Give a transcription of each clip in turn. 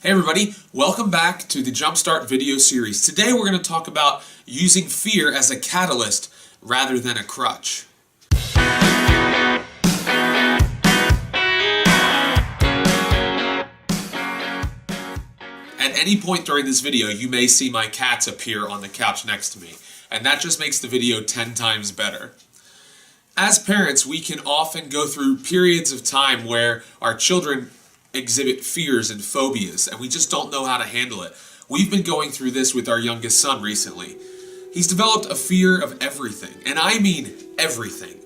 Hey everybody, welcome back to the Jumpstart video series. Today we're going to talk about using fear as a catalyst rather than a crutch. At any point during this video, you may see my cats appear on the couch next to me, and that just makes the video 10 times better. As parents, we can often go through periods of time where our children exhibit fears and phobias, and we just don't know how to handle it. We've been going through this with our youngest son recently. He's developed a fear of everything, and I mean everything.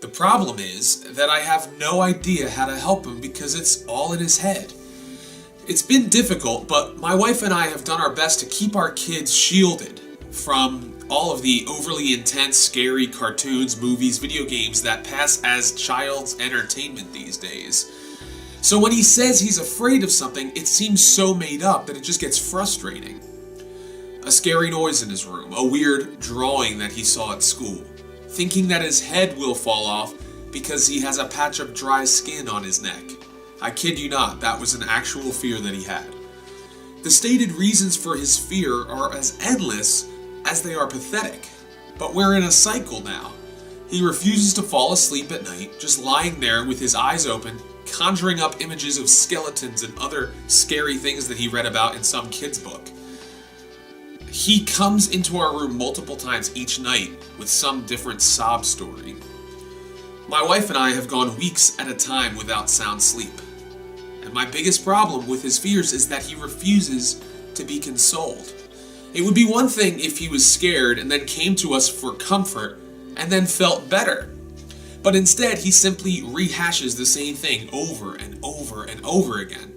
The problem is that I have no idea how to help him because it's all in his head. It's been difficult, but my wife and I have done our best to keep our kids shielded from all of the overly intense, scary cartoons, movies, video games that pass as child's entertainment these days. So when he says he's afraid of something, it seems so made up that it just gets frustrating. A scary noise in his room, a weird drawing that he saw at school, thinking that his head will fall off because he has a patch of dry skin on his neck. I kid you not, that was an actual fear that he had. The stated reasons for his fear are as endless as they are pathetic, but we're in a cycle now. He refuses to fall asleep at night, just lying there with his eyes open, conjuring up images of skeletons and other scary things that he read about in some kid's book. He comes into our room multiple times each night with some different sob story. My wife and I have gone weeks at a time without sound sleep. And my biggest problem with his fears is that he refuses to be consoled. It would be one thing if he was scared and then came to us for comfort and then felt better. But instead, he simply rehashes the same thing over and over and over again.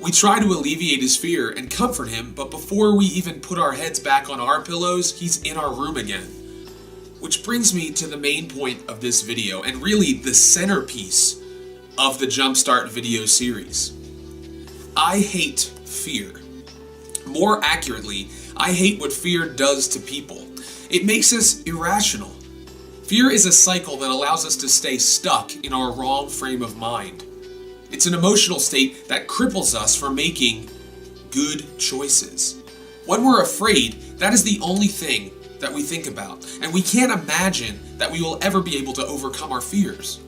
We try to alleviate his fear and comfort him, but before we even put our heads back on our pillows, he's in our room again. Which brings me to the main point of this video, and really the centerpiece of the Jumpstart video series. I hate fear. More accurately, I hate what fear does to people. It makes us irrational. Fear is a cycle that allows us to stay stuck in our wrong frame of mind. It's an emotional state that cripples us from making good choices. When we're afraid, that is the only thing that we think about, and we can't imagine that we will ever be able to overcome our fears.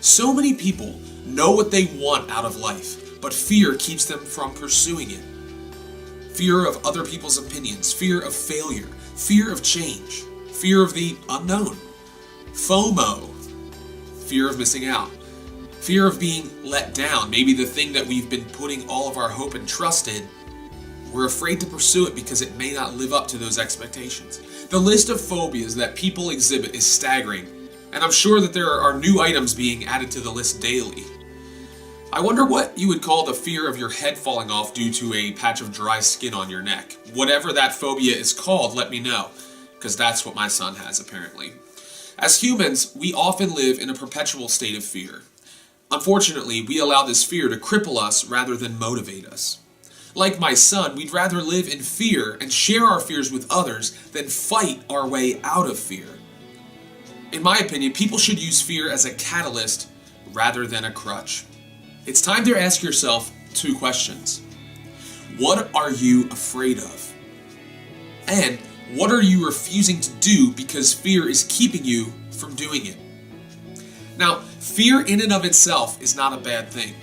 So many people know what they want out of life, but fear keeps them from pursuing it. Fear of other people's opinions, fear of failure, fear of change, fear of the unknown. FOMO, fear of missing out, fear of being let down, maybe the thing that we've been putting all of our hope and trust in. We're afraid to pursue it because it may not live up to those expectations. The list of phobias that people exhibit is staggering, and I'm sure that there are new items being added to the list daily. I wonder what you would call the fear of your head falling off due to a patch of dry skin on your neck. Whatever that phobia is called, let me know, because that's what my son has apparently. As humans, we often live in a perpetual state of fear. Unfortunately, we allow this fear to cripple us rather than motivate us. Like my son, we'd rather live in fear and share our fears with others than fight our way out of fear. In my opinion, people should use fear as a catalyst rather than a crutch. It's time to ask yourself 2 questions. What are you afraid of? And what are you refusing to do because fear is keeping you from doing it? Now, fear in and of itself is not a bad thing.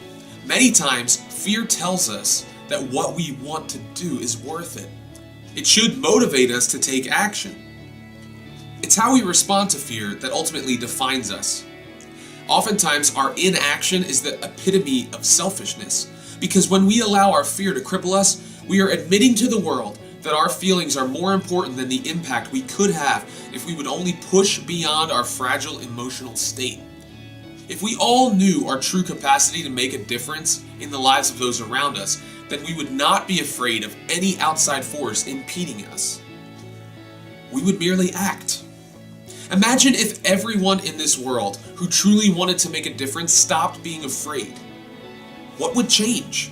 Many times, fear tells us that what we want to do is worth it. It should motivate us to take action. It's how we respond to fear that ultimately defines us. Oftentimes, our inaction is the epitome of selfishness, because when we allow our fear to cripple us, we are admitting to the world that our feelings are more important than the impact we could have if we would only push beyond our fragile emotional state. If we all knew our true capacity to make a difference in the lives of those around us, then we would not be afraid of any outside force impeding us. We would merely act. Imagine if everyone in this world who truly wanted to make a difference stopped being afraid. What would change?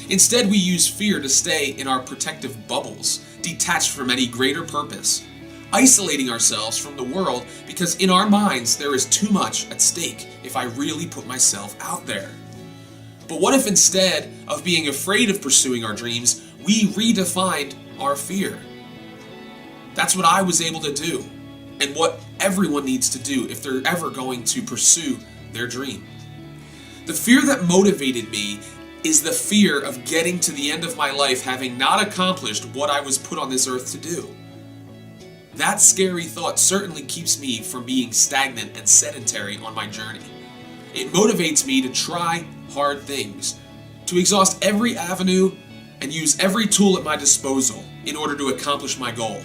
Instead, we use fear to stay in our protective bubbles, detached from any greater purpose, isolating ourselves from the world because in our minds there is too much at stake if I really put myself out there. But what if instead of being afraid of pursuing our dreams, we redefined our fear? That's what I was able to do, and what everyone needs to do if they're ever going to pursue their dream. The fear that motivated me is the fear of getting to the end of my life having not accomplished what I was put on this earth to do. That scary thought certainly keeps me from being stagnant and sedentary on my journey. It motivates me to try hard things, to exhaust every avenue and use every tool at my disposal in order to accomplish my goal.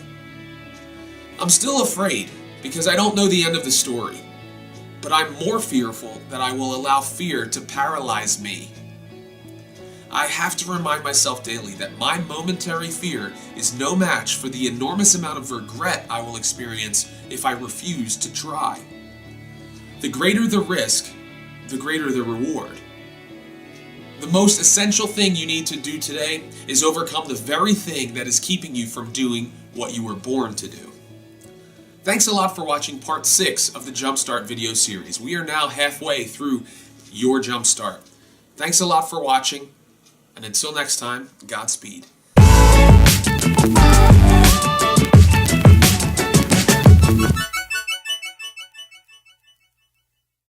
I'm still afraid because I don't know the end of the story, but I'm more fearful that I will allow fear to paralyze me. I have to remind myself daily that my momentary fear is no match for the enormous amount of regret I will experience if I refuse to try. The greater the risk, the greater the reward. The most essential thing you need to do today is overcome the very thing that is keeping you from doing what you were born to do. Thanks a lot for watching part 6 of the Jumpstart video series. We are now halfway through your Jumpstart. Thanks a lot for watching, and until next time, Godspeed.